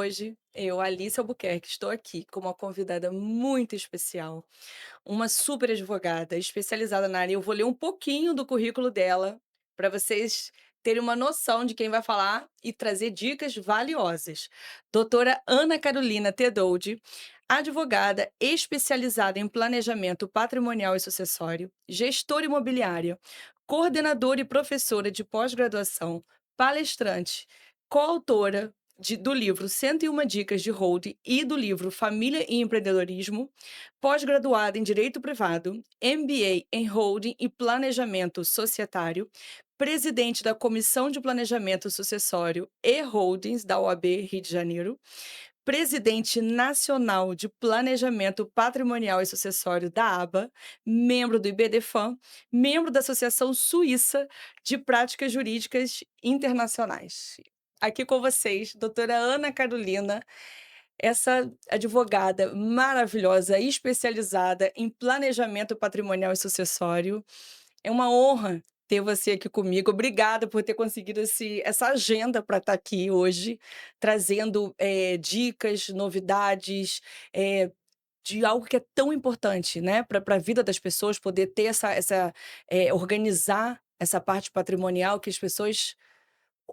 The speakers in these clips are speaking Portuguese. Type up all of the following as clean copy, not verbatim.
hoje, eu, Alice Albuquerque, estou aqui com uma convidada muito especial, uma super advogada especializada na área. Eu vou ler um pouquinho do currículo dela para vocês terem uma noção de quem vai falar e trazer dicas valiosas. Doutora Ana Carolina Tedoldi, advogada especializada em planejamento patrimonial e sucessório, gestora imobiliária, coordenadora e professora de pós-graduação, palestrante, coautora do livro 101 Dicas de Holding e do livro Família e Empreendedorismo, pós-graduada em Direito Privado, MBA em Holding e Planejamento Societário, presidente da Comissão de Planejamento Sucessório e Holdings da OAB Rio de Janeiro, presidente nacional de Planejamento Patrimonial e Sucessório da ABA, membro do IBDFAM, membro da Associação Suíça de Práticas Jurídicas Internacionais. Aqui com vocês, doutora Ana Carolina, essa advogada maravilhosa, especializada em planejamento patrimonial e sucessório. É uma honra ter você aqui comigo. Obrigada por ter conseguido essa agenda para estar aqui hoje, trazendo dicas, novidades, de algo que é tão importante, né, para a vida das pessoas, poder ter organizar essa parte patrimonial que as pessoas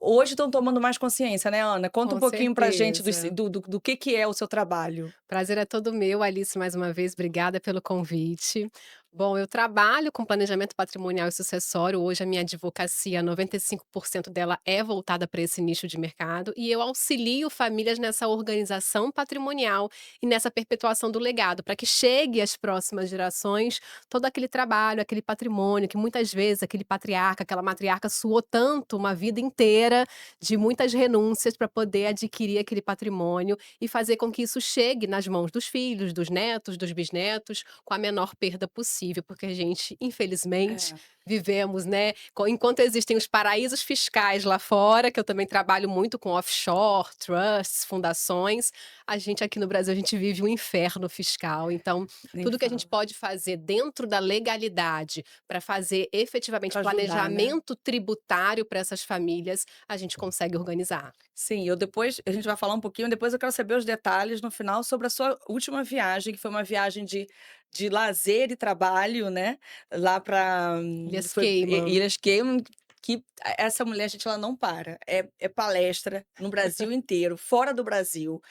hoje estão tomando mais consciência, né, Ana? Conta um Com pouquinho para a gente certeza. do que é o seu trabalho. Prazer é todo meu, Alice, mais uma vez, obrigada pelo convite. Bom, eu trabalho com planejamento patrimonial e sucessório. Hoje a minha advocacia, 95% dela é voltada para esse nicho de mercado e eu auxilio famílias nessa organização patrimonial e nessa perpetuação do legado, para que chegue às próximas gerações todo aquele trabalho, aquele patrimônio que muitas vezes aquele patriarca, aquela matriarca suou tanto uma vida inteira de muitas renúncias para poder adquirir aquele patrimônio e fazer com que isso chegue nas mãos dos filhos, dos netos, dos bisnetos, com a menor perda possível, porque a gente, infelizmente, É, vivemos, né, enquanto existem os paraísos fiscais lá fora, que eu também trabalho muito com offshore, trusts, fundações, a gente aqui no Brasil, a gente vive um inferno fiscal. Então, nem tudo que a gente fala. pode fazer dentro da legalidade para fazer efetivamente Para ajudar, né? planejamento tributário para essas famílias, a gente consegue organizar. Sim, a gente vai falar um pouquinho, depois eu quero saber os detalhes no final sobre a sua última viagem, que foi uma viagem de lazer e trabalho, né, lá para Ilhas Cayman. Ilhas Cayman, que essa mulher, gente, ela não para. É palestra no Brasil inteiro, fora do Brasil.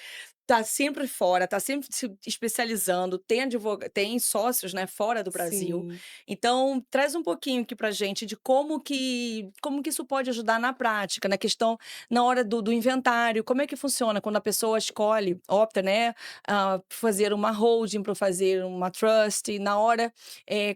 Tá sempre fora, tá sempre se especializando, tem sócios, né, fora do Brasil. Sim. Então, traz um pouquinho aqui pra gente de como que isso pode ajudar na prática, na questão na hora do inventário, como é que funciona quando a pessoa escolhe, opta, né, fazer uma holding para fazer uma trust, e na hora,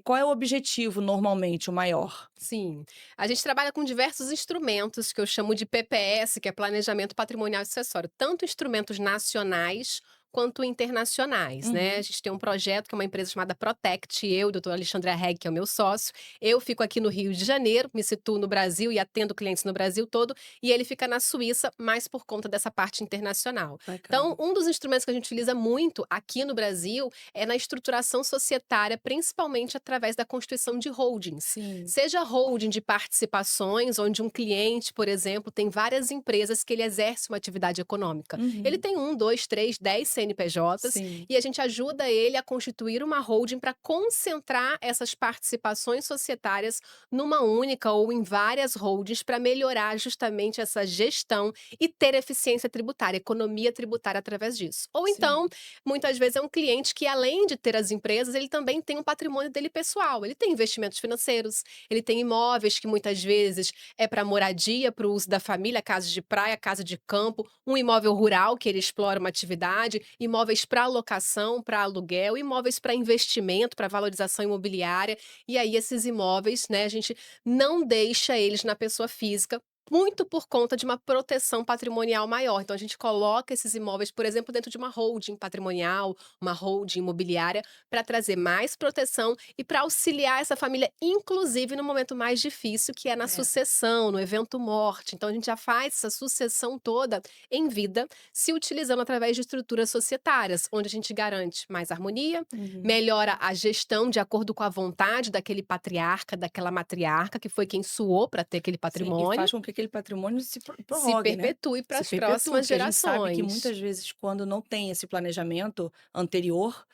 qual é o objetivo normalmente, o maior? Sim. A gente trabalha com diversos instrumentos que eu chamo de PPS, que é Planejamento Patrimonial e Sucessório, tanto instrumentos nacionais quanto internacionais, né. A Uhum. gente tem um projeto que é uma empresa chamada Protect, eu, o doutor Alexandre Arreg, que é o meu sócio, eu fico aqui no Rio de Janeiro, me situo no Brasil e atendo clientes no Brasil todo, e ele fica na Suíça, mais por conta dessa parte internacional. Então, Bacana. um dos instrumentos que a gente utiliza muito aqui no Brasil é na estruturação societária, principalmente através da constituição de holdings. Sim. Seja holding de participações, onde um cliente, por exemplo, tem várias empresas que ele exerce uma atividade econômica. Ele Uhum. tem um, 2, 3, 10 CNPJs Sim. e a gente ajuda ele a constituir uma holding para concentrar essas participações societárias numa única ou em várias holdings para melhorar justamente essa gestão e ter eficiência tributária, economia tributária através disso. Ou Sim. então, muitas vezes é um cliente que além de ter as empresas, ele também tem um patrimônio dele pessoal, ele tem investimentos financeiros, ele tem imóveis que muitas vezes é para moradia, para o uso da família, casa de praia, casa de campo, um imóvel rural que ele explora uma atividade, imóveis para locação, para aluguel, imóveis para investimento, para valorização imobiliária. E aí esses imóveis, né, a gente não deixa eles na pessoa física, muito por conta de uma proteção patrimonial maior. Então a gente coloca esses imóveis, por exemplo, dentro de uma holding patrimonial, uma holding imobiliária, para trazer mais proteção e para auxiliar essa família, inclusive no momento mais difícil, que é na É. sucessão, no evento morte. Então a gente já faz essa sucessão toda em vida, se utilizando através de estruturas societárias, onde a gente garante mais harmonia, Uhum. melhora a gestão de acordo com a vontade daquele patriarca, daquela matriarca, que foi quem suou para ter aquele Sim, e faz patrimônio. com que aquele patrimônio se Se prorrogue, né, perpetue para se as perpetue, próximas porque a gente sabe que gerações. muitas vezes quando não tem esse planejamento anterior,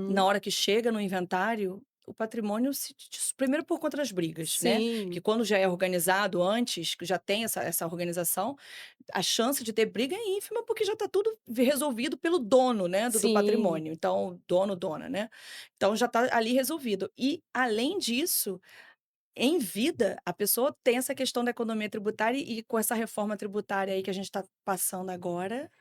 na Uhum. hora que chega no inventário, o patrimônio primeiro por conta das brigas, né, que Sim, quando já é organizado antes, que já tem essa organização, a chance de ter briga é ínfima, porque já está tudo resolvido pelo dono, né, do sim. patrimônio, então dono, dona, né. Então já está ali resolvido. E além disso, em vida, a pessoa tem essa questão da economia tributária e com essa reforma tributária aí que a gente está passando agora,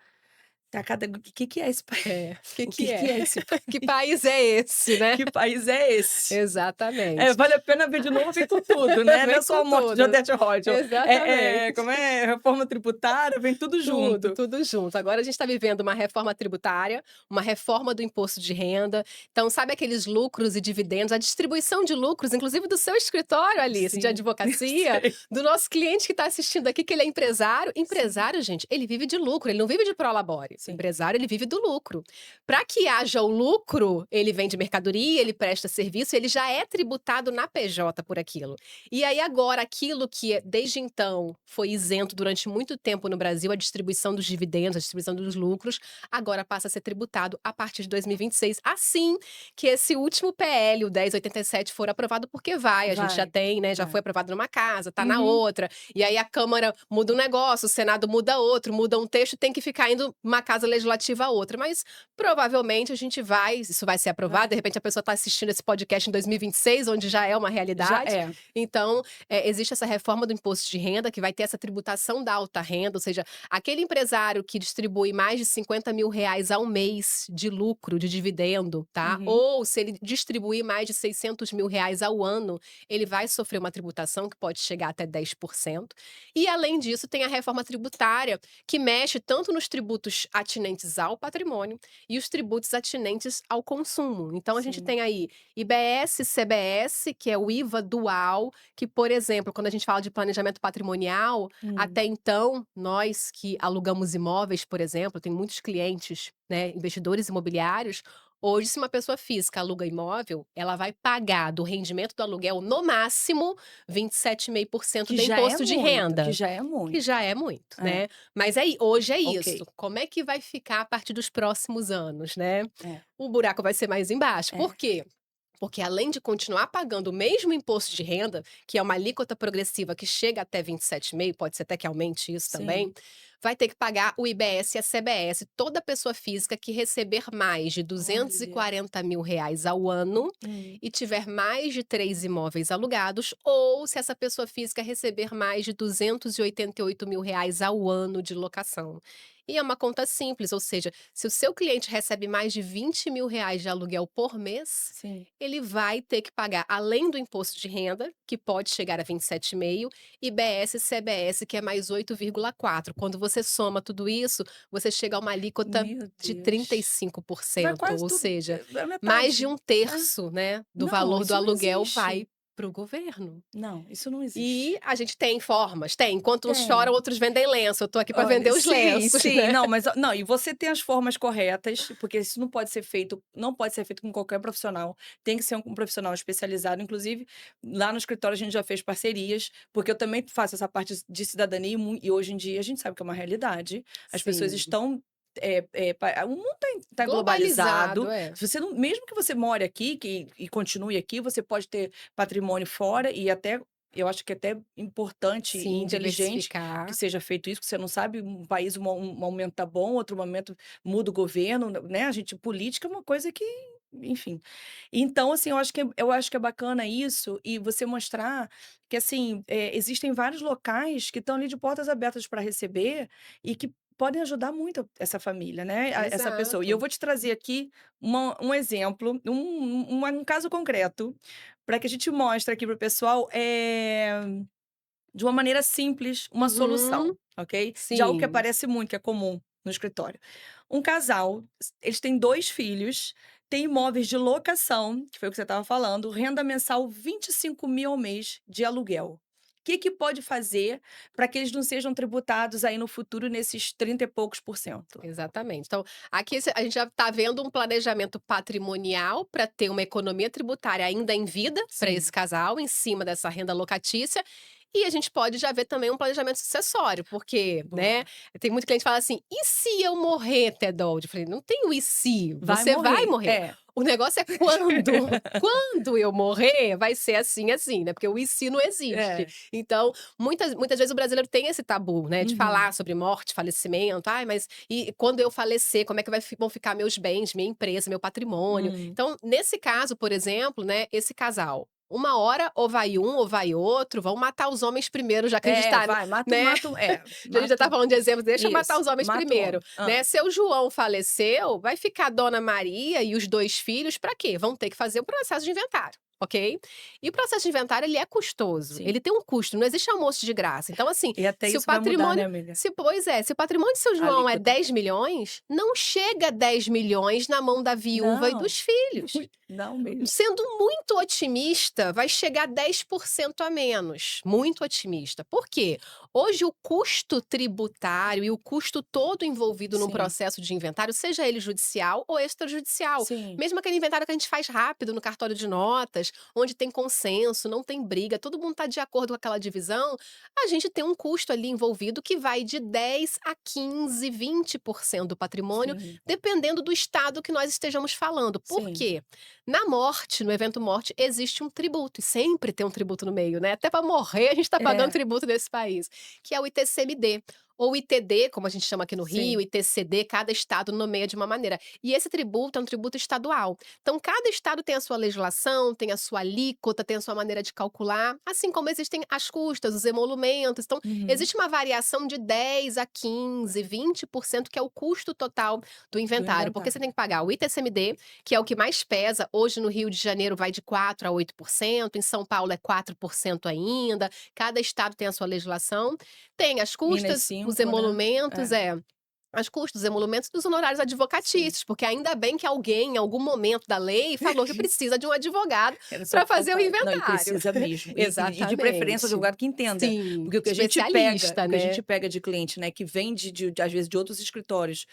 tá cada o que é esse país? É, o que O que é? que é esse país? Que país é esse, né? Que país é esse? É, Exatamente. vale a pena ver de novo e com tudo, né, não Vem é só com a morte de tudo. Odete Roitzel, Exatamente. como é? Reforma tributária, vem tudo Tudo, junto. tudo junto. Agora a gente está vivendo uma reforma tributária, uma reforma do imposto de renda. Então, sabe aqueles lucros e dividendos, a distribuição de lucros, inclusive do seu escritório, Alice, de Sim, eu advocacia, sei. do nosso cliente que está assistindo aqui, que ele é empresário. Sim, Empresário, gente, ele vive de lucro, ele não vive de prolabore. O sim. empresário, ele vive do lucro. Para que haja o lucro, ele vende mercadoria, ele presta serviço, ele já é tributado na PJ por aquilo. E aí agora aquilo que desde então foi isento durante muito tempo no Brasil, a distribuição dos dividendos, a distribuição dos lucros, agora passa a ser tributado a partir de 2026, assim que esse último PL, o 1087, for aprovado, porque vai, a gente já Vai, tem, né, já vai. foi aprovado numa casa, tá na Uhum. outra, e aí a Câmara muda um negócio, o Senado muda outro, muda um texto, tem que ficar indo uma casa legislativa a outra, mas provavelmente a gente vai, isso vai ser aprovado, Vai. de repente a pessoa está assistindo esse podcast em 2026, onde já é uma Já realidade, é. então, existe essa reforma do imposto de renda que vai ter essa tributação da alta renda, ou seja, aquele empresário que distribui mais de R$ 50.000 ao mês de lucro, de dividendo, tá? Uhum. Ou se ele distribuir mais de R$ 600.000 ao ano, ele vai sofrer uma tributação que pode chegar até 10%. E além disso, tem a reforma tributária, que mexe tanto nos tributos atinentes ao patrimônio e os tributos atinentes ao consumo. Então a gente Sim. tem aí IBS, CBS, que é o IVA dual, que, por exemplo, quando a gente fala de planejamento patrimonial, Hum. até então, nós que alugamos imóveis, por exemplo, tem muitos clientes, né, investidores imobiliários. Hoje, se uma pessoa física aluga imóvel, ela vai pagar do rendimento do aluguel, no máximo, 27,5% Que de já é imposto de muito, que renda. já é Que já muito. é muito, É, né. Mas hoje é ok. isso. Como é que vai ficar a partir dos próximos anos, né? É, O buraco vai ser mais embaixo. Por é. quê? Porque além de continuar pagando o mesmo imposto de renda, que é uma alíquota progressiva que chega até 27,5, pode ser até que aumente isso também, Sim. vai ter que pagar o IBS e a CBS. Toda pessoa física que receber mais de Olha. R$ 240.000 ao ano Hum. e tiver mais de 3 imóveis alugados, ou se essa pessoa física receber mais de R$ 288.000 ao ano de locação. E é uma conta simples, ou seja, se o seu cliente recebe mais de R$ 20.000 de aluguel por mês, Sim. ele vai ter que pagar, além do imposto de renda, que pode chegar a 27,5, IBS e CBS, que é mais 8,4. Quando você soma tudo isso, você chega a uma alíquota Meu de trinta e Deus. cinco por Vai cento, quase ou tudo, seja, é mais de metade. um É. terço, né, do Não, valor do isso não aluguel vai existe. para o governo. Não, isso não E existe. a gente tem formas? Tem. Enquanto uns choram, Tem. outros vendem lenço. Eu tô aqui para Olha, vender os sim, lenços, sim. né. Não, mas não, e você tem as formas corretas, porque isso não pode ser feito com qualquer profissional, tem que ser um profissional especializado, inclusive, lá no escritório a gente já fez parcerias, porque eu também faço essa parte de cidadania e hoje em dia a gente sabe que é uma realidade, as pessoas Sim. estão, o mundo tá globalizado, Globalizado, é. se você não mesmo que você more aqui e continue aqui, você pode ter patrimônio fora e até eu acho que é até importante e Sim, inteligente que diversificar. seja feito isso, que você não sabe, um país, um momento tá bom, outro momento muda o governo, né, a gente política é uma coisa que, enfim. Então, assim, eu acho que é bacana isso e você mostrar que, assim, existem vários locais que estão ali de portas abertas para receber e que podem ajudar muito essa família, né, essa pessoa. E eu Exato. vou te trazer aqui um exemplo, um caso concreto, para que a gente mostre aqui para o pessoal, de uma maneira simples, uma Uhum. solução, ok? De algo que Sim, aparece muito, que é comum no escritório. Um casal, eles têm 2 filhos, têm imóveis de locação, que foi o que você estava falando, renda mensal 25.000 ao mês de aluguel. O que que pode fazer para que eles não sejam tributados aí no futuro nesses 30 e poucos por cento? exatamente. Então, aqui a gente já está vendo um planejamento patrimonial para ter uma economia tributária ainda em vida para esse Sim, casal, em cima dessa renda locatícia. E a gente pode já ver também um planejamento sucessório, porque, né, Boa. tem muito cliente que fala assim: "E se eu morrer, Tedold?" Eu falei: "Não tem o "e se", Vai você vai morrer. morrer. É. O negócio é quando. Quando eu morrer, vai ser assim, assim, né, porque o "e se" não existe. É. Então, muitas vezes o brasileiro tem esse tabu, né, de Uhum. falar sobre morte, falecimento. "Ai, mas e quando eu falecer, como é que vão ficar meus bens, minha empresa, meu patrimônio?" Hum. Então, nesse caso, por exemplo, né, esse casal, uma hora ou vai um ou vai outro, vão matar os homens primeiro, já que a gente É, tá, vai, né, a gente já tá mata falando de exemplos, deixa matar isso, os homens mata o primeiro, homem. Hã. né. Seu João faleceu, vai ficar Dona Maria e os 2 filhos pra quê? Vão ter que fazer o processo de inventário, ok? E o processo de inventário, ele é custoso, Sim. ele tem um custo, não existe almoço de graça. Então, assim, E até se o isso vai mudar, né, patrimônio amiga? se o patrimônio de seu A João é alíquota. 10 milhões, não chega a 10 milhões na mão da viúva e Não, dos filhos. não mesmo. Sendo muito otimista, vai chegar a 10% a menos, muito otimista. Por quê? Hoje o custo tributário e o custo todo envolvido num Sim, processo de inventário, seja ele judicial ou extrajudicial, sim, mesmo aquele inventário que a gente faz rápido no cartório de notas, onde tem consenso, não tem briga, todo mundo está de acordo com aquela divisão, a gente tem um custo ali envolvido que vai de 10 a 15, 20% do patrimônio, sim, dependendo do estado que nós estejamos falando. Por sim. quê? Na morte, no evento morte, existe um tributo, e sempre tem um tributo no meio, né, até para morrer a gente está pagando É, tributo nesse país, que é o ITCMD, ou ITD, como a gente chama aqui no Rio, sim. ITCD, cada estado nomeia de uma maneira. E esse tributo é um tributo estadual. Então, cada estado tem a sua legislação, tem a sua alíquota, tem a sua maneira de calcular, assim como existem as custas, os emolumentos. Então, Uhum. existe uma variação de 10 a 15, 20%, que é o custo total do Do inventário, porque você inventário. tem que pagar o ITCMD, que é o que mais pesa. Hoje, no Rio de Janeiro, vai de 4 a 8%, em São Paulo é 4% ainda. Cada estado tem a sua legislação. Tem as Minas custas, os 5, né. emolumentos, É. as custos, os emolumentos dos honorários Sim. advocatícios, porque ainda bem que alguém, em algum momento da lei, falou que precisa de um advogado Era só o para que fazer o faltava. Não, e inventário. precisa mesmo. E de preferência um Exatamente. advogado que entenda, Sim, porque especialista, o que a gente né. pega de cliente, né, que vem de às vezes de outros escritórios,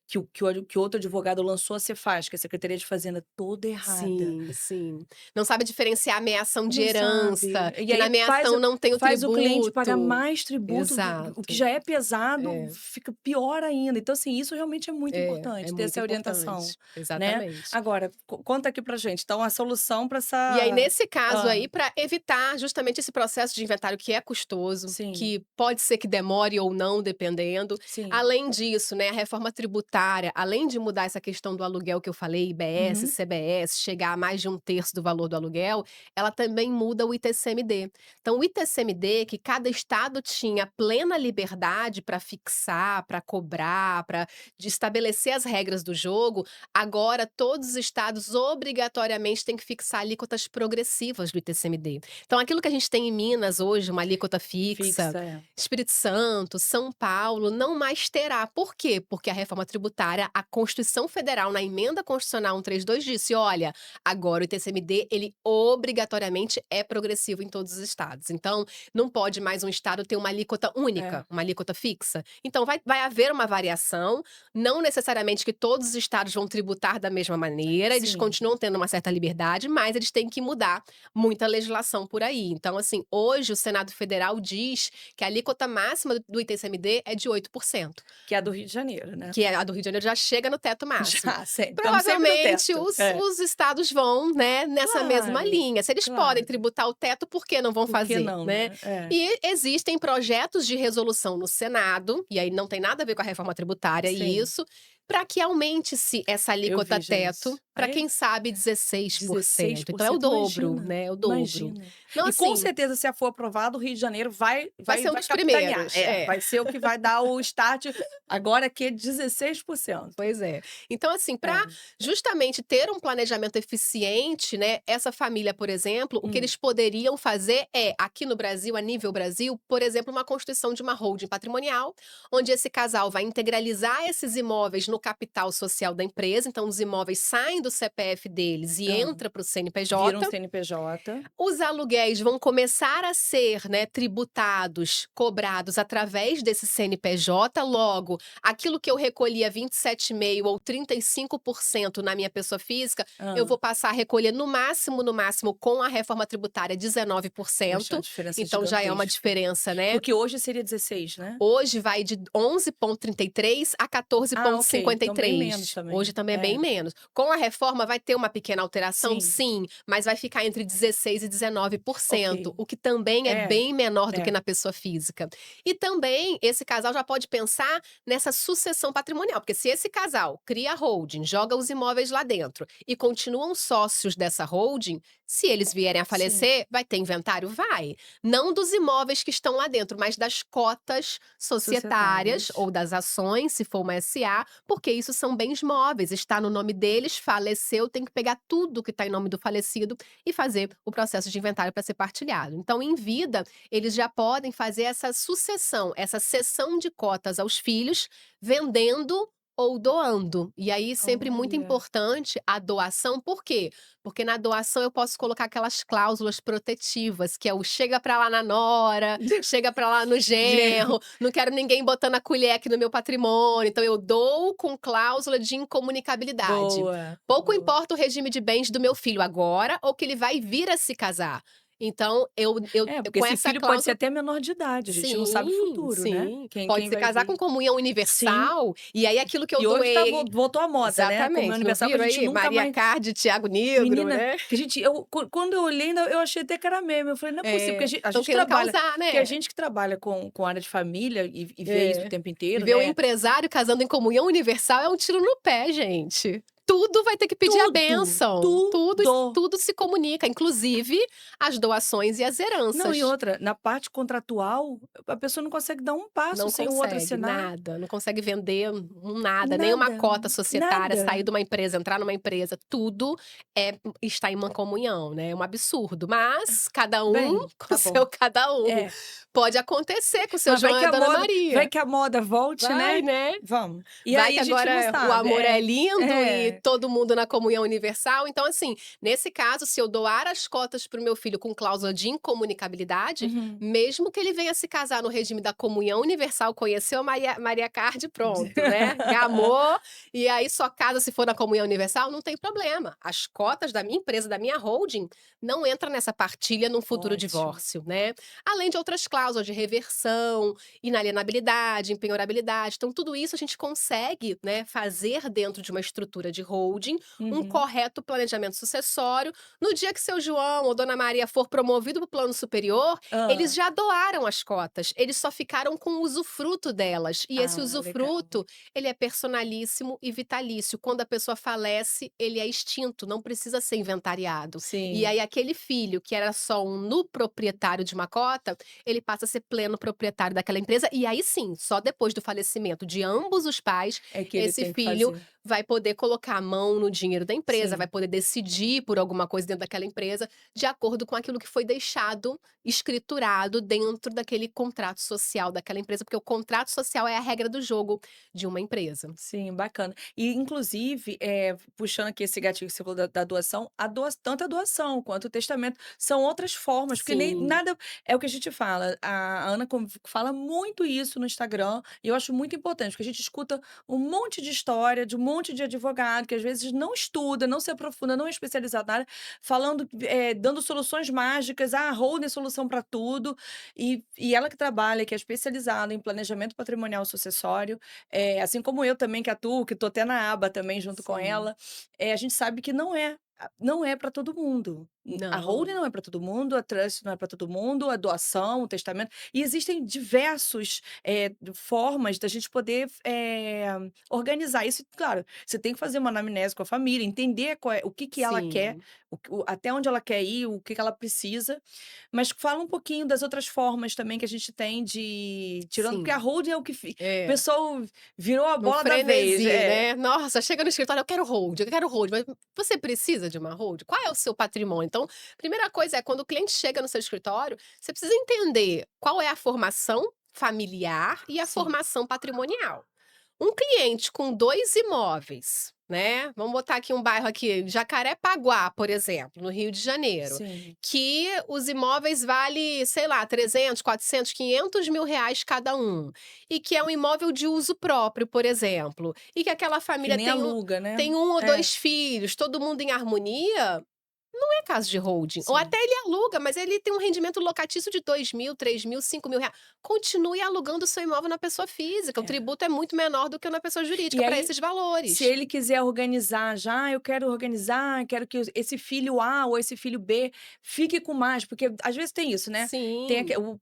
que o outro advogado lançou a Cefaz, que é a Secretaria de Fazenda, toda errada. Sim, sim. Não sabe diferenciar ameação de Não sabe. herança, E que na aí ameação não tem o faz o cliente pagar tributo. mais tributo, o que Exato. já é pesado É, fica pior ainda. Então, assim, isso realmente é muito é importante, ter muito essa orientação, importante. né. Exatamente. Agora, conta aqui pra gente, então a solução para E aí, essa nesse caso hã, aí, para evitar justamente esse processo de inventário que é custoso, sim, que pode ser que demore ou não, dependendo. sim. Além disso, né, a reforma tributária, além de mudar essa questão do aluguel que eu falei, IBS, Uhum. CBS, chegar a mais de um terço do valor do aluguel, ela também muda o ITCMD. Então, o ITCMD, que cada estado tinha plena liberdade para fixar, para cobrar, para estabelecer as regras do jogo, agora todos os estados obrigatoriamente têm que fixar alíquotas progressivas do ITCMD. Então aquilo que a gente tem em Minas hoje, uma alíquota fixa, Fixa, é. Espírito Santo, São Paulo, não mais terá. Por quê? Porque a reforma tributária, a Constituição Federal, na emenda constitucional 132 disse: "Olha, agora o ITCMD, ele obrigatoriamente é progressivo em todos os estados". Então, não pode mais um estado ter uma alíquota É, única, uma alíquota fixa. Então vai haver uma variação, não necessariamente que todos os estados vão tributar da mesma maneira, eles sim. continuam tendo uma certa liberdade, mas eles têm que mudar muita legislação por aí. Então, assim, hoje o Senado Federal diz que a alíquota máxima do ITCMD é de 8%, Que é a do Rio de Janeiro, né. que a do Rio de Janeiro já chega no teto máximo. Já, sempre, estamos sempre no Provavelmente teto. É. os estados vão, né, nessa mesma Claro, linha. Se eles podem claro. tributar o teto, por que não vão Por que fazer, não, né? né. É, E existem projetos de resolução no Senado, e aí não tem nada a ver com a reforma tributária sim, isso, para que aumente-se essa eu alíquota vi já teto isso. para Aí quem sabe 16%. Então é o 16%, dobro, imagina, né, é o dobro. imagina. Então E com assim, certeza se for aprovado, o Rio de Janeiro vai vai vai ser um vai dos capitanear. primeiros. É, É. vai ser o que vai dar o start, agora que é 16%. Pois é. Então, assim, para É. justamente ter um planejamento eficiente, né, essa família, por exemplo, o que Hum, eles poderiam fazer é, aqui no Brasil, a nível Brasil, por exemplo, uma constituição de uma holding patrimonial, onde esse casal vai integralizar esses imóveis no capital social da empresa, então os imóveis saem do CPF deles e Hã. entra para o Vira um CNPJ. CNPJ. Os aluguéis vão começar a ser, né, tributados, cobrados através desse CNPJ, logo, aquilo que eu recolhia 27,5 ou 35% na minha pessoa física, eu Hã. vou passar a recolher no máximo, com a reforma tributária, Poxa, uma 19%, diferença então já é uma gigantesca. diferença, né. Porque hoje seria 16, né? Hoje vai de 11,33 a Ah, ok, então bem menos 14,53. Hoje também. também é bem É, menos. Com a reforma vai ter uma pequena alteração? sim, Sim, mas vai ficar entre 16 e 19%, ok. o que também é É, bem menor do que é. na pessoa física. E também esse casal já pode pensar nessa sucessão patrimonial, porque se esse casal cria a holding, joga os imóveis lá dentro e continuam sócios dessa holding, se eles vierem a Sim, falecer, vai ter inventário? Vai. Não dos imóveis que estão lá dentro, mas das cotas societárias societárias. ou das ações, se for uma SA, porque isso são bens móveis, está no nome deles, faleceu, tem que pegar tudo que está em nome do falecido e fazer o processo de inventário para ser partilhado. Então, em vida, eles já podem fazer essa sucessão, essa cessão de cotas aos filhos, vendendo ou doando. E aí, sempre muito Olha. importante a doação, por quê? Porque na doação eu posso colocar aquelas cláusulas protetivas, que é o chega pra lá na nora, chega pra lá no Gen genro, não quero ninguém botando a colher aqui no meu patrimônio, então eu dou com cláusula de incomunicabilidade. boa, Pouco boa. importa o regime de bens do meu filho agora ou que ele vai vir a se casar. Então É, porque com esse essa filho pode ser cláusula. até menor de idade, a gente não sabe o Sim, futuro, né, sim. quem Pode se vai casar com vir. comunhão Sim, universal, e aí aquilo que eu e hoje tá doei. voltou à moda, né, como é Exatamente, não universal que a viram gente aí? nunca Maria mais Card, Tiago Negro, menina, né? que a gente eu quando eu olhei ainda eu achei até que era meme, eu falei: "Não é possível", porque É, a estão gente querendo trabalha causar, porque a né. gente que trabalha com área de família e vê isso o É. tempo E inteiro, ver um né, empresário casando em comunhão universal é um tiro no pé, gente. Tudo vai ter que pedir a tudo, bênção, tudo. tudo se comunica, inclusive as doações e as Não, e heranças. outra, na parte contratual, a pessoa não consegue dar um passo Não sem o outro consegue assinar. nada, não consegue vender nada, nem uma Nada, cota societária, nada. sair de uma empresa, entrar numa empresa, tudo está em uma comunhão, né, é um absurdo, mas cada um Bem, com o tá bom. seu cada um. É, Pode acontecer com o seu mas João e a Dona vai Maria. que a moda volte, Vai, né. né. Vamos. E Vai aí que a gente não agora o sabe. amor é É, lindo e é. todo mundo na comunhão universal, então assim, nesse caso, se eu doar as cotas para o meu filho com cláusula de incomunicabilidade, Uhum. mesmo que ele venha se casar no regime da comunhão universal, conheceu a Maria Card, pronto, né, gamou, e aí só casa se for na comunhão universal, não tem problema. As cotas da minha empresa, da minha holding, não entra nessa partilha num futuro Ótimo. divórcio, né. Além de outras cláusulas de reversão, inalienabilidade, empenhorabilidade, então tudo isso a gente consegue, né, fazer dentro de uma estrutura de holding, um Uhum. correto planejamento sucessório. No dia que seu João ou Dona Maria for promovido para o plano superior, eles Hã. já doaram as cotas, eles só ficaram com o usufruto delas, e esse Ah, legal. usufruto, ele é personalíssimo e vitalício. Quando a pessoa falece, ele é extinto, não precisa ser inventariado. E Sim, aí aquele filho que era só um proprietário de uma cota, ele passa a ser pleno proprietário daquela empresa, e aí sim, só depois do falecimento de ambos os pais, é que ele esse tem que filho fazer. vai poder colocar a mão no dinheiro da empresa, vai Sim. poder decidir por alguma coisa dentro daquela empresa, de acordo com aquilo que foi deixado escriturado dentro daquele contrato social daquela empresa, porque o contrato social é a regra do jogo de uma empresa. Sim, bacana. E inclusive, puxando aqui esse gatilho que você falou da doação, tanto a doação quanto o testamento são outras formas, porque nem Sim, nada é o que a gente fala, a Ana fala muito isso no Instagram, e eu acho muito importante, porque a gente escuta um monte de história de um monte de advogado que às vezes não estuda, não se aprofunda, não é especializado na área, falando, dando soluções mágicas, holding é solução para tudo, e ela que trabalha, que é especializada em planejamento patrimonial sucessório, assim como eu também que atuo, que estou até na aba também junto com sim. ela, a gente sabe que não é para todo mundo. A holding Não. não é para todo mundo, a trust não é para todo mundo, a doação, o testamento, e existem diversos, formas da gente poder, organizar isso. Claro, você tem que fazer uma anamnese com a família, entender o que que ela quer, Sim, até onde ela quer ir, o que que ela precisa, mas fala um pouquinho das outras formas também que a gente tem de tirando porque a sim. holding é o que o É. pessoal virou a No bola da vez. frenesi, É, né. Nossa, chega no escritório: eu quero hold", mas você precisa de uma hold? Qual é o seu patrimônio? Então, primeira coisa é quando o cliente chega no seu escritório, você precisa entender qual é a formação familiar e a sim. formação patrimonial. Um cliente com 2 imóveis, né, vamos botar aqui um bairro aqui, Jacarepaguá, por exemplo, no Rio de Janeiro, Sim. que os imóveis vale, sei lá, 300, 400, 500 mil reais cada um, e que é um imóvel de uso próprio, por exemplo, e que aquela Que família nem aluga, né. tem um ou É, 2 filhos, todo mundo em harmonia, é caso de holding. Ou sim. até ele aluga, mas ele tem um rendimento locatício de 2.000, 3.000, 5.000 reais. Continue alugando o seu imóvel na pessoa física, o É. tributo é muito menor do que na pessoa E jurídica para aí, esses se valores. ele quiser organizar já: "Eu quero organizar, quero que esse filho A ou esse filho B fique com mais", porque às vezes tem isso, né, tem Sim, aque o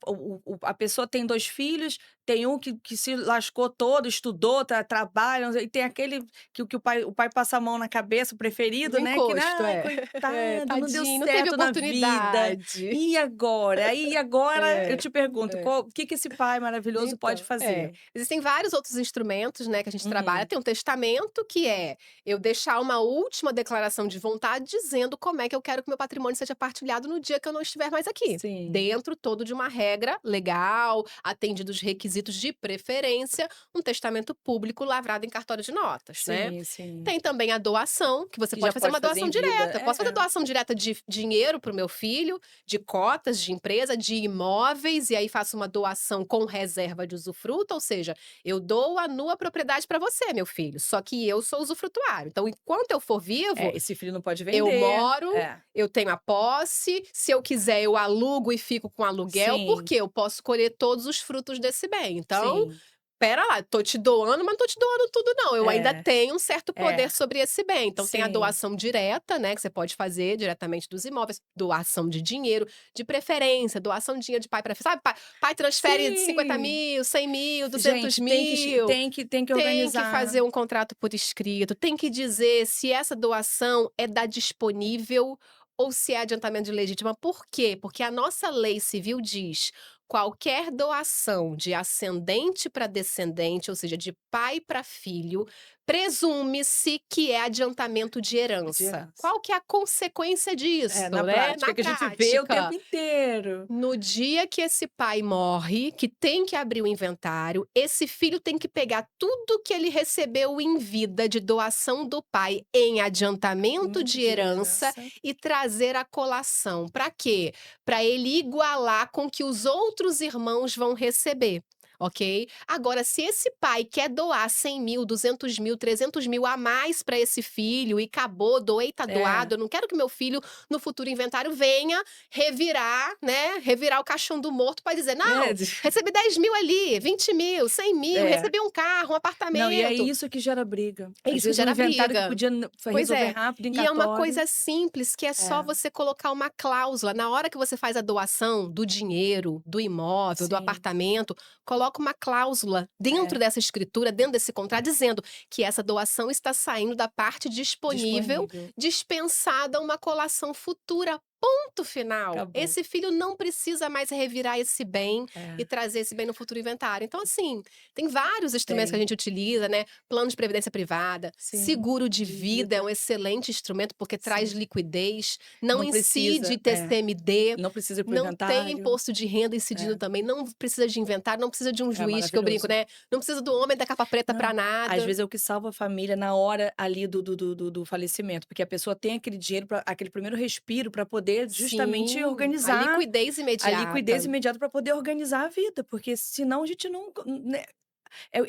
a pessoa tem 2 filhos, tem um que se lascou todo, estudou, trabalha, e tem aquele que o pai passa a mão na cabeça, o no preferido, né, que: encosto, "Ai, é. É, coitado, não deu tadinho, não teve certo na vida, oportunidade. e agora?". Aí agora eu É, te pergunto, é. o que que esse pai maravilhoso pode Então, fazer? existem vários outros instrumentos, né, que a gente trabalha. Uhum. Tem um testamento, que é eu deixar uma última declaração de vontade dizendo como é que eu quero que meu patrimônio seja partilhado no dia que eu não estiver mais aqui. Sim. Dentro todo de uma regra legal, atendido os requisitos de preferência, um testamento público lavrado em cartório de notas, né. Sim, sim. Tem também a doação, que você Que já pode fazer pode uma fazer doação em vida. direta. Eu posso fazer É, doação direta de dinheiro para o meu filho, de cotas de empresa, de imóveis, e aí faço uma doação com reserva de usufruto, ou seja, eu dou a nua propriedade para você, meu filho, só que eu sou usufrutuário. Então, enquanto eu for vivo, esse filho não pode eu vender. moro, É, eu tenho a posse, se eu quiser eu alugo e fico com aluguel, sim, porque eu posso colher todos os frutos desse bem. Então, sim. espera lá, tô te doando, mas não tô te doando tudo não, eu ainda É, tenho um certo poder é, sobre esse bem. Então tem a sim. doação direta, né, que você pode fazer diretamente dos imóveis, doação de dinheiro, de preferência, doação de dinheiro de pai para filho, sabe, pai transfere cinquenta Sim. mil, 100.000, duzentos Gente, tem que che mil, tem que tem que organizar. fazer um contrato por escrito, tem que dizer se essa doação é da disponível ou se é adiantamento de legítima. Por quê? Porque a nossa lei civil diz: qualquer doação de ascendente para descendente, ou seja, de pai para filho, presume-se que é adiantamento de De herança. herança. Qual que é a consequência É, disso, na né, prática, na que a gente vê o tempo prática? inteiro. No dia que esse pai morre, que tem que abrir o inventário, esse filho tem que pegar tudo que ele recebeu em vida de doação do pai em adiantamento Muito de de herança herança. e trazer a colação. Para quê? Para ele igualar com o que os outros irmãos vão receber. Ok? Agora, se esse pai quer doar 100.000, 200.000, 300.000 a mais para esse filho e acabou, doei, tá É, doado, eu não quero que meu filho no futuro inventário venha revirar, né, revirar o caixão do morto para dizer: é, "Não, recebi 10.000 ali, 20.000, 100.000, é. recebi um carro, um Não, e é apartamento". isso que gera briga. É Às isso que vezes um gera inventário que briga. podia Pois resolver é. rápido em E é uma cartório. coisa simples, que é só É, você colocar uma cláusula. Na hora que você faz a doação do dinheiro, do imóvel, do sim, apartamento, coloca uma cláusula dentro é, dessa escritura, dentro desse contrato, dizendo que essa doação está saindo da parte disponível, disponível. dispensada uma colação futura. Ponto final. Acabou. Esse filho não precisa mais revirar esse bem e É, trazer esse bem no futuro inventário. Então, assim, tem vários instrumentos que a tem. gente utiliza, né? Plano de previdência privada, Sim, seguro de de vida é vida, um excelente instrumento, porque traz sim. liquidez, não Não incide precisa é, TCMD, não precisa ir para o não tem inventário. imposto de renda incidindo É, também, não precisa de inventário, não precisa de um é juiz, que eu brinco, maravilhoso. né, não precisa do homem da capa preta para Não, às nada. vezes é o que salva a família na hora ali do falecimento, porque a pessoa tem aquele dinheiro para aquele primeiro respiro para poder justamente Sim, a organizar liquidez a liquidez imediata. imediata para poder organizar a vida, porque senão a gente não, né,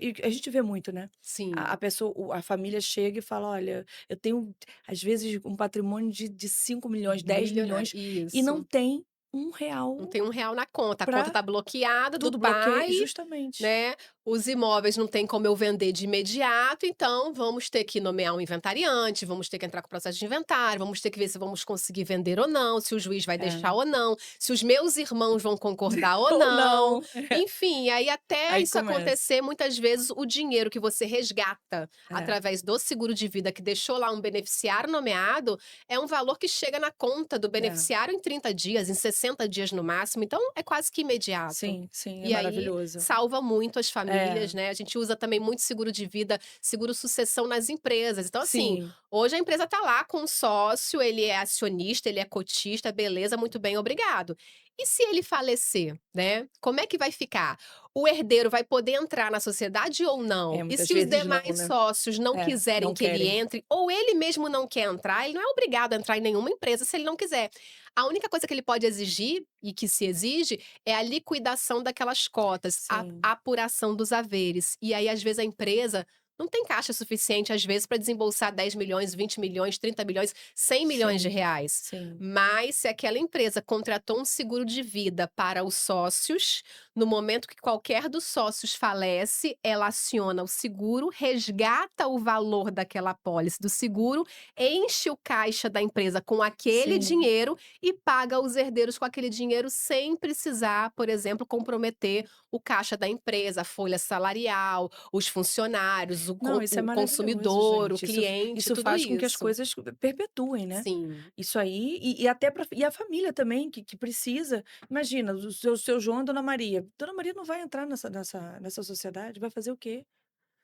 e a gente vê muito, né, a Sim, pessoa a família chega e fala: "Olha, eu tenho, às vezes, um patrimônio de 5 milhões, dez milionário. milhões e não Isso. tem um Não real tem R$1 na conta, a conta para tá bloqueada do tudo bloqueio", pai, justamente. né, os imóveis não tem como eu vender de imediato, então vamos ter que nomear um inventariante, vamos ter que entrar com o processo de inventário, vamos ter que ver se vamos conseguir vender ou não, se o juiz vai deixar É. ou não, se os meus irmãos vão concordar ou Ou não. não. Enfim, aí até Aí isso começa. acontecer, muitas vezes o dinheiro que você resgata É, através do seguro de vida que deixou lá um beneficiário nomeado, é um valor que chega na conta do é. beneficiário em 30 dias, em 60 dias no máximo, então é quase que imediato. Sim, sim, é E aí maravilhoso. salva muito as famílias, É, né, a gente usa também muito seguro de vida, seguro sucessão nas empresas. Então, assim, sim, hoje a empresa tá lá com um sócio, ele é acionista, ele é cotista, beleza, muito bem, obrigado. E se ele falecer, né, como é que vai ficar? O herdeiro vai poder entrar na sociedade ou não? É, E muitas se os vezes não, demais né. sócios não É, quiserem não que ele querem. entre, ou ele mesmo não quer entrar, ele não é obrigado a entrar em nenhuma empresa se ele não quiser. A única coisa que ele pode exigir, e que se exige, é a liquidação daquelas cotas, a Sim, apuração dos haveres. E aí, às vezes, a empresa não tem caixa suficiente, às vezes, para desembolsar 10 milhões, 20 milhões, 30 milhões, 100 milhões de sim, reais. sim, Mas se aquela empresa contratou um seguro de vida para os sócios, no momento que qualquer dos sócios falece, ela aciona o seguro, resgata o valor daquela apólice do seguro, enche o caixa da empresa com aquele sim. dinheiro e paga os herdeiros com aquele dinheiro sem precisar, por exemplo, comprometer o caixa da empresa, a folha salarial, os funcionários, Não, isso é o maravilhoso, consumidor, o gente. Isso cliente, isso tudo faz com que as isso. coisas perpetuem, né. Sim. Isso aí e até para e a família também que precisa. Imagina, o seu João e Dona Maria. Dona Maria não vai entrar nessa sociedade, vai fazer o quê?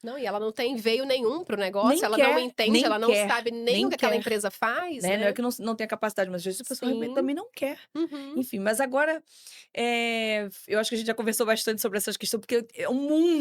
Não, e ela não tem veio nenhum para o negócio, Nem ela não quer, entende, nem ela não quer, sabe nem o nem que aquela quer, empresa faz, né. Não é né. que não tem a capacidade, mas às vezes a pessoa realmente Sim. também não quer. Uhum. Enfim, mas agora, eu acho que a gente já conversou bastante sobre essas questões, porque é um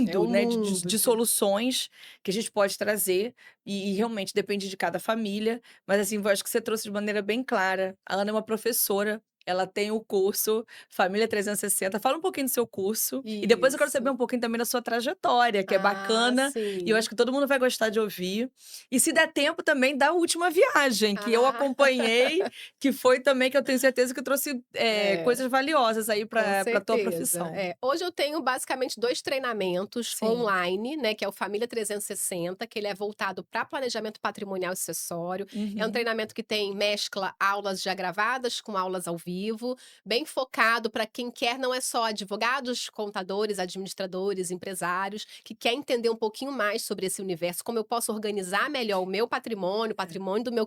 É mundo, o né, mundo de de soluções que a gente pode trazer, e realmente depende de cada família, mas assim, eu acho que você trouxe de maneira bem clara. A Ana é uma professora, ela tem o curso Família 360. Fala um pouquinho do seu curso, e depois eu quero saber isso. um pouquinho também da sua trajetória, que é Ah, bacana, e eu sim. acho que todo mundo vai gostar de ouvir. E se der tempo também da última viagem, que eu Ah, acompanhei, que foi também que eu tenho certeza que trouxe, é. coisas valiosas aí Com para tua certeza. profissão. É. Hoje eu tenho basicamente 2 treinamentos Sim. online, né, que é o Família 360, que ele é voltado para planejamento patrimonial e sucessório. É um Uhum. treinamento que tem mescla aulas já gravadas com aulas ao vivo, bem focado para quem quer não é só advogados, contadores, administradores, empresários, que quer entender um pouquinho mais sobre esse universo, como eu posso organizar melhor o meu patrimônio, o patrimônio do meu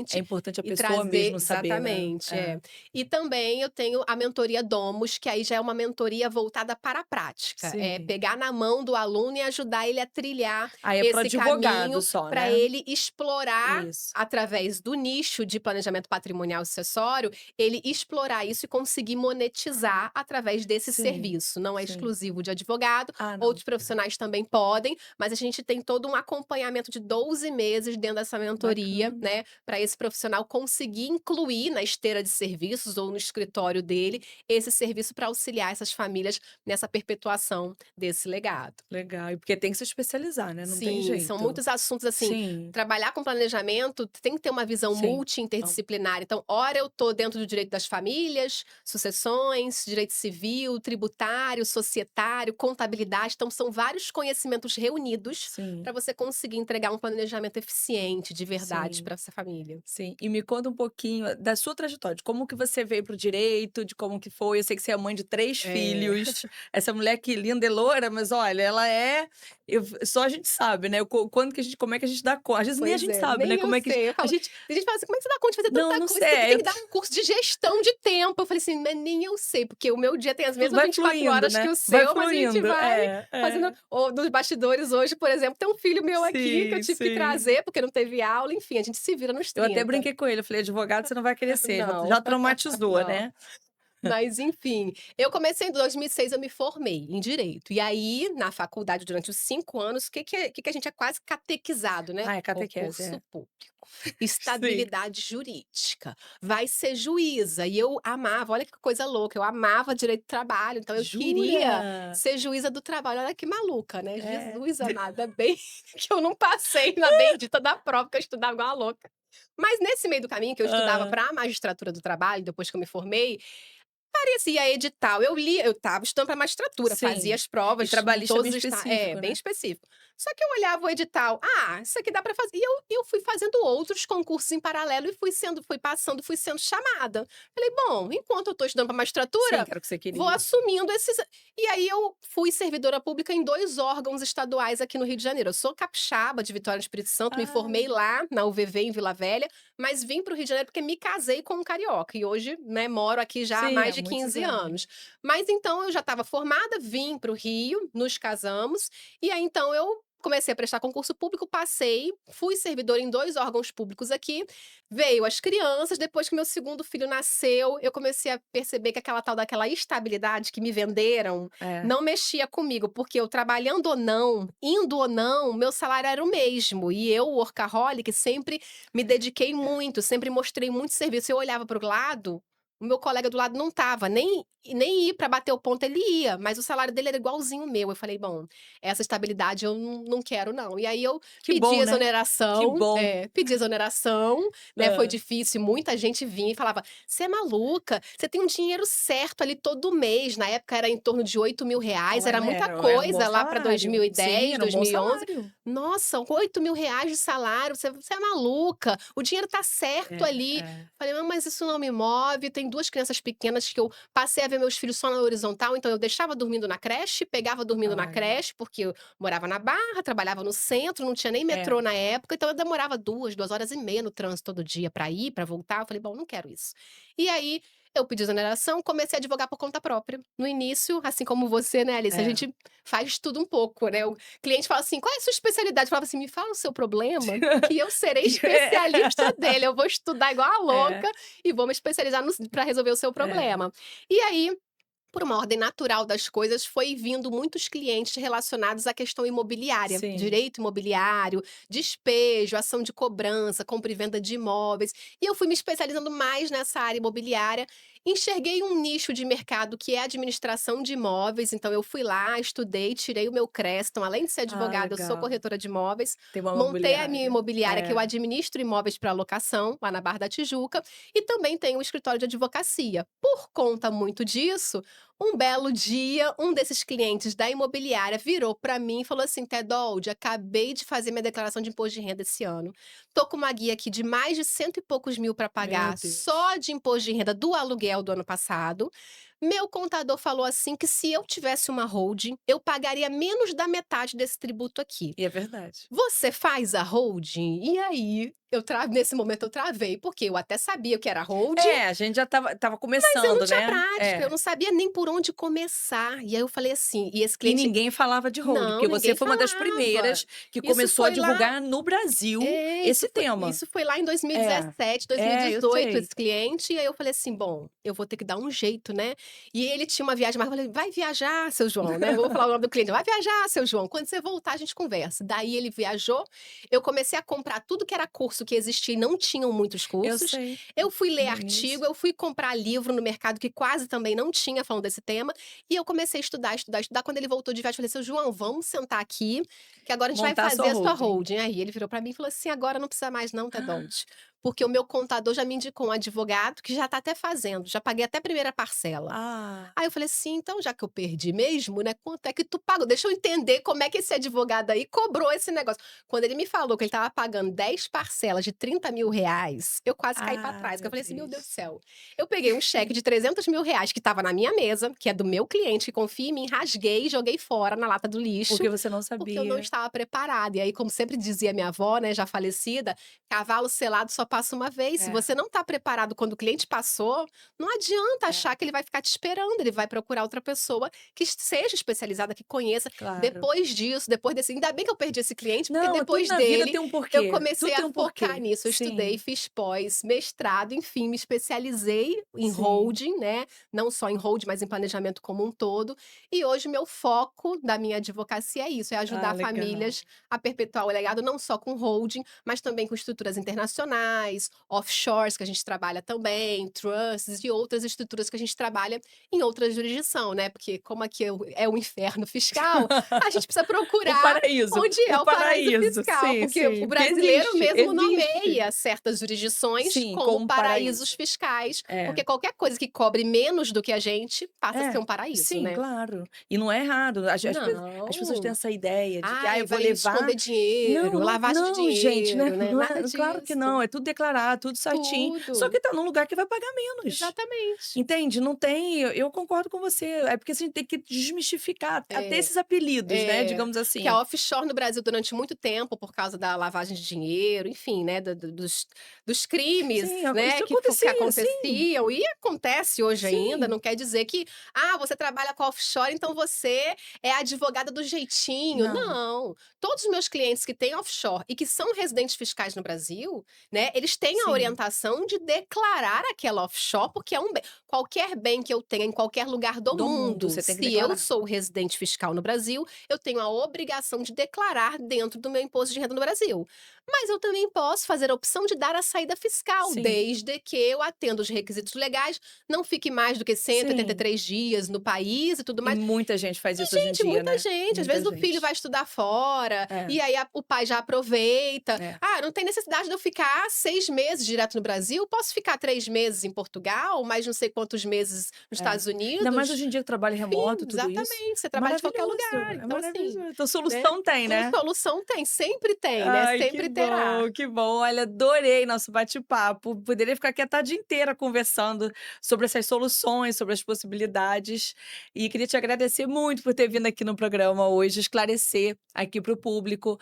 É cliente importante a e pessoa trazer mesmo saber, né. exatamente, é. É. E também eu tenho a mentoria Domus, que aí já é uma mentoria voltada para a prática, é Sim. pegar na mão do aluno e ajudar ele a trilhar Aí é para o esse advogado caminho só, para né. ele explorar Isso. através do nicho de planejamento patrimonial e sucessório, ele explorar isso e conseguir monetizar através desse Sim, serviço. Não é sim. exclusivo de advogado, Ah, não. outros profissionais também podem, mas a gente tem todo um acompanhamento de 12 meses dentro dessa mentoria, Bacana. né, para esse profissional conseguir incluir na esteira de serviços ou no escritório dele, esse serviço para auxiliar essas famílias nessa perpetuação desse legado. Legal. E porque tem que se especializar, né, não tem Sim, são jeito. muitos assuntos, assim, Sim, trabalhar com planejamento tem que ter uma visão sim. Não. multi-interdisciplinar, então, ora eu estou dentro do direito das famílias, sucessões, direito civil, tributário, societário, contabilidade, então são vários conhecimentos reunidos Sim, para você conseguir entregar um planejamento eficiente, de verdade, sim. para essa família. Sim, e me conta um pouquinho da sua trajetória, de como que você veio para o direito, de como que foi. Eu sei que você é mãe de 3 É. filhos, essa mulher que linda e loura, mas olha, ela é só a gente sabe, né, o quando que a gente como é que a gente dá conta, às vezes nem a Pois gente é, sabe, né, nem eu como é que sei. Eu a falo gente tem gente que fala assim: "Como é que você dá conta de fazer não, tanta não coisa? sei, Você tem eu que dar um curso de gestão de tempo". Eu falei assim: "Mas nem eu sei, porque o meu dia tem as mesmas vai 24 fluindo, horas que né, o vai seu, mas a gente fluindo. vai É, fazendo". é. Ou nos bastidores hoje, por exemplo, tem um filho meu aqui que eu Sim, tive que sim. trazer, porque não teve aula, enfim, a gente se vira nos Eu até 30. brinquei com ele, eu falei: "Advogado você não vai querer ser, Não, já traumatizou, não. né". Mas enfim, eu comecei em 2006, eu me formei em direito. E aí, na faculdade, durante os 5 anos, o que que a gente é quase catequizado, né? Ah, é catequese, Concurso é. público, Sim. estabilidade jurídica, vai ser juíza. E eu amava, olha que coisa louca, eu amava direito do trabalho, então eu queria Jura? ser juíza do trabalho. Olha que maluca, né? É. Jesus amado, ainda bem que eu não passei na bendita da prova, que eu estudava igual uma louca. Mas nesse meio do caminho, que eu estudava Hã. para a magistratura do trabalho, depois que eu me formei, parecia edital, eu estava estudando para magistratura, fazia Sim. as E provas em trabalhista é bem todos os esta específico, bem né. específico. Só que eu olhava o edital, "Ah, isso aqui dá para fazer", e eu fui fazendo outros concursos em paralelo e fui passando, fui sendo chamada. Falei: "Bom, enquanto eu estou estudando para Sim, magistratura, que era o que você vou queria. assumindo esses". E aí eu fui servidora pública em 2 órgãos estaduais aqui no Rio de Janeiro. Eu sou capixaba de Vitória do Espírito Santo, me formei Ah, lá na UVV em Vila Velha, mas vim para o Rio de Janeiro porque me casei com um carioca e hoje, né, moro aqui já há sim, mais há de muitos 15 anos. anos. Mas então eu já estava formada, vim para o Rio, nos casamos, e aí então eu comecei a prestar concurso público, passei, fui servidora em 2 órgãos públicos aqui, veio as crianças, depois que meu segundo filho nasceu, eu comecei a perceber que aquela tal daquela estabilidade que me venderam, É, não mexia comigo, porque eu trabalhando ou não, indo ou não, meu salário era o mesmo, e eu, workaholic, sempre me dediquei muito, sempre mostrei muito serviço. Eu olhava para o lado, o meu colega do lado não estava, nem ir para bater o ponto ele ia, mas o salário dele era igualzinho o meu. Eu falei: "Bom, essa estabilidade eu não quero não". E aí eu que pedi bom, né, que exoneração, bom. pedi exoneração, né, foi Hã. difícil, muita gente vinha e falava: "Você é maluca, você tem um dinheiro certo ali todo mês", na época era em torno de R$ 8.000, era Olha, muita era um bom coisa lá para salário. Sim, 2010, era um bom 2011. salário. Nossa, R$ 8.000 de salário, você é maluca, o dinheiro tá certo É, ali. é. Falei: "Não, mas isso não me move". Tem 2 crianças pequenas que eu passei a ver meus filhos só na horizontal, então eu deixava dormindo na creche, pegava dormindo na Olha, creche, porque eu morava na Barra, trabalhava no centro, não tinha nem é. metrô na época, então eu demorava 2 horas e meia no trânsito todo dia pra ir, pra voltar. Eu falei: "Bom, não quero isso". E aí, eu pedi exoneração, comecei a advogar por conta própria. No início, assim como você, né, Alice, a É. gente faz tudo um pouco, né, o cliente fala assim: "Qual é a sua especialidade?" Eu falava assim: "Me fala o seu problema, que eu serei especialista dele, eu vou estudar igual a É, louca e vou me especializar para resolver o seu é. problema". E aí, por uma ordem natural das coisas, foi vindo muitos clientes relacionados à questão imobiliária, Sim. direito imobiliário, despejo, ação de cobrança, compra e venda de imóveis. E eu fui me especializando mais nessa área imobiliária. Enxerguei um nicho de mercado que é a administração de imóveis, então eu fui lá, estudei, tirei o meu CRES. Então, além de ser Ah, advogada, eu sou legal. corretora de imóveis, Tem uma montei a minha imobiliária. imobiliária, que eu É. administro imóveis para locação, lá na Barra da Tijuca, e também tenho um escritório de advocacia. Por conta muito disso, um belo dia, um desses clientes da imobiliária virou para mim e falou assim: "Tedold, acabei de fazer minha declaração de imposto de renda esse ano. Tô com uma guia aqui de mais de cento e poucos mil para Meu pagar Deus. só de imposto de renda do aluguel do ano passado. Meu contador falou assim que se eu tivesse uma holding, eu pagaria menos da metade desse tributo aqui. E é verdade. Você faz a holding?" E aí, nesse momento eu travei, porque eu até sabia o que era holding, É, a gente já estava mas eu não começando, tinha né. prática, eu É. não sabia nem por onde começar. E aí eu falei assim, e esse E cliente ninguém falava de hold, não, porque você ninguém foi uma das falava. primeiras que Isso começou a foi lá divulgar no Brasil esse tema. isso foi lá em É. 2017, É, eu 2018, sei. esse cliente, e aí eu falei assim: "Bom, eu vou ter que dar um jeito, né". E ele tinha uma viagem marcada, eu falei: "Vai viajar, seu João", né, eu vou falar o nome do cliente: "Vai viajar, seu João, quando você voltar a gente conversa". Daí ele viajou, eu comecei a comprar tudo que era curso que existia e não tinham muitos Eu cursos, sei, eu fui ler no artigo, início. eu fui comprar livro no mercado que quase também não tinha falando desse tema, e eu comecei a estudar, estudar, estudar. Quando ele voltou de viagem, eu falei: "Seu João, vamos sentar aqui, que agora a gente vai Montar a sua fazer a sua holding. holding". Aí ele virou pra mim e falou assim: "Agora não precisa mais não, Tedold, porque o meu contador já me indicou um advogado que já tá até fazendo, já paguei até a primeira parcela". Ah, Aí eu falei assim: "Então, já que eu perdi mesmo, né, quanto é que tu pagou? Deixa eu entender como é que esse advogado aí cobrou esse negócio". Quando ele me falou que ele estava pagando 10 parcelas de R$ 30.000, eu quase caí pra ah, trás, porque meu eu falei assim: "Meu Deus do Deus. céu". Eu peguei um cheque de R$ 300.000 que estava na minha mesa, que é do meu cliente, que confia em mim, rasguei e joguei fora na lata do lixo, Porque você não porque eu não sabia. estava preparada. E aí, como sempre dizia minha avó, né, já falecida: "Cavalo selado só passa uma vez". Se É, você não está preparado quando o cliente passou, não adianta é, achar que ele vai ficar te esperando, ele vai procurar outra pessoa que seja especializada, que conheça. claro. Depois disso, depois desse ainda bem que eu perdi esse cliente, porque Não, tudo depois na vida dele tem um eu porquê, comecei tudo tem a um focar porquê. nisso. Eu estudei, Sim, fiz pós, mestrado, enfim, me especializei em sim. holding, né, não só em holding, mas em planejamento como um todo. E hoje meu foco da minha advocacia é isso, é Ah, ajudar legal. famílias a perpetuar o legado não só com holding, mas também com estruturas internacionais, offshores que a gente trabalha também, trusts e outras estruturas que a gente trabalha em outra jurisdição, né, porque como aqui é o inferno fiscal, a gente precisa procurar onde é O o paraíso paraíso, fiscal, sim, porque sim, o porque brasileiro existe, mesmo existe. nomeia certas jurisdições Sim, como como paraísos paraíso. fiscais, É. porque qualquer coisa que cobre menos do que a gente passa a ser É, um paraíso, sim, né. claro. E não é errado, as pessoas têm Não. essa ideia de que: "Ah, Ai, eu vou vai levar". esconder dinheiro, Não, lavagem de não, gente, né, dinheiro, né, não nada é claro que não, disso. é tudo declarar, tudo certinho, só Tudo. que tá num lugar que vai pagar menos. Exatamente. Entende? Não tem eu concordo com você, é porque a gente tem que desmistificar até É. esses apelidos, né, É, digamos porque assim. a offshore no Brasil durante muito tempo, por causa da lavagem de dinheiro, enfim, né, dos crimes, Sim, né, isso que acontecia, sim. aconteciam e acontece hoje ainda, Sim. não quer dizer que: "Ah, você trabalha com a offshore, então você é a advogada do jeitinho", Não. não. Todos os meus clientes que têm offshore e que são residentes fiscais no Brasil, né, eles têm a Sim. orientação de declarar aquela offshore, porque é um bem. Qualquer bem que eu tenha em qualquer lugar do Do mundo, mundo, você tem que se eu declarar. sou residente fiscal no Brasil, eu tenho a obrigação de declarar dentro do meu imposto de renda no Brasil. Mas eu também posso fazer a opção de dar a saída fiscal, Sim, desde que eu atenda os requisitos legais, não fique mais do que cento e oitenta e sim. três dias no país e tudo E mais. muita gente faz E, isso hoje em gente, dia, muita né. gente, às Muita vezes o filho vai gente. estudar fora, É, e aí o pai já aproveita. é. Ah, não tem necessidade de eu ficar 6 meses direto no Brasil, posso ficar 3 meses em Portugal, mais não sei quantos meses nos É. Estados Ainda mais Unidos. hoje em dia que trabalho Enfim, remoto, tudo isso. exatamente, você É trabalha de qualquer maravilhoso, lugar, é então assim, maravilhoso. Então né, solução tem, né. solução tem, né, Ai, sempre terá. que bom. Olha, adorei nosso bate-papo. Poderia ficar aqui a tarde inteira conversando sobre essas soluções, sobre as possibilidades. E queria te agradecer muito por ter vindo aqui no programa hoje, esclarecer aqui para o público,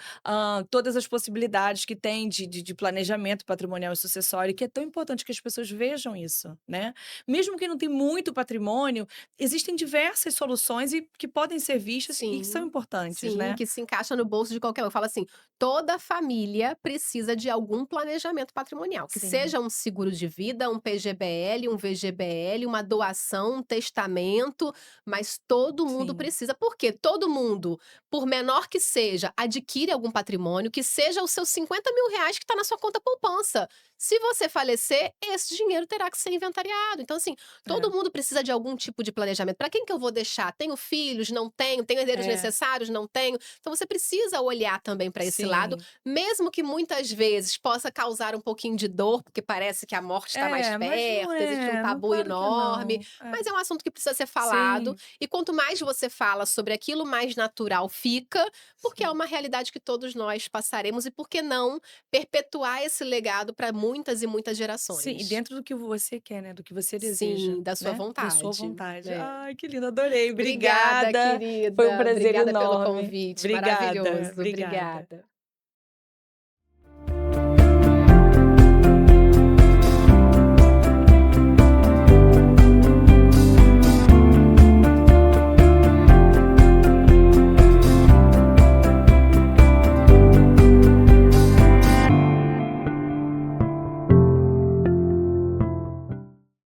todas as possibilidades que tem de planejamento patrimonial e sucessório, que é tão importante que as pessoas vejam isso, né. Mesmo quem não tem muito patrimônio, existem diversas soluções e que podem ser vistas e que são Sim, importantes, sim, né. que se encaixa no bolso de qualquer um. Eu falo assim, toda família precisa de algum planejamento patrimonial, que Sim, seja um seguro de vida, um PGBL, um VGBL, uma doação, um testamento, mas todo mundo sim. precisa, porque todo mundo, por menor que seja, adquire algum patrimônio, que seja os seus 50.000 reais que está na sua conta poupança. Se você falecer, esse dinheiro terá que ser inventariado. Então, assim, todo É, mundo precisa de algum tipo de planejamento. Para quem que eu vou deixar? Tenho filhos? Não tenho? Tenho herdeiros é, necessários? Não tenho? Então você precisa olhar também para esse lado, sim. mesmo que muitas vezes possa causar um pouquinho de dor, porque parece que a morte está mais É, mas não perto, existe um é, não tabu claro que enorme, não. É, mas é um assunto que precisa ser falado, sim, e quanto mais você fala sobre aquilo, mais natural fica, porque é sim. uma realidade que todos nós passaremos, e por que não perpetuar esse legado para muitas e muitas Sim, e gerações? dentro do que você quer, né, do que você deseja, Sim, da sua né, da sua vontade. vontade. É. Ai, que lindo, adorei, Obrigada, obrigada. Foi um querida. prazer Obrigada pelo enorme. convite, Obrigada, maravilhoso. obrigada. Obrigada.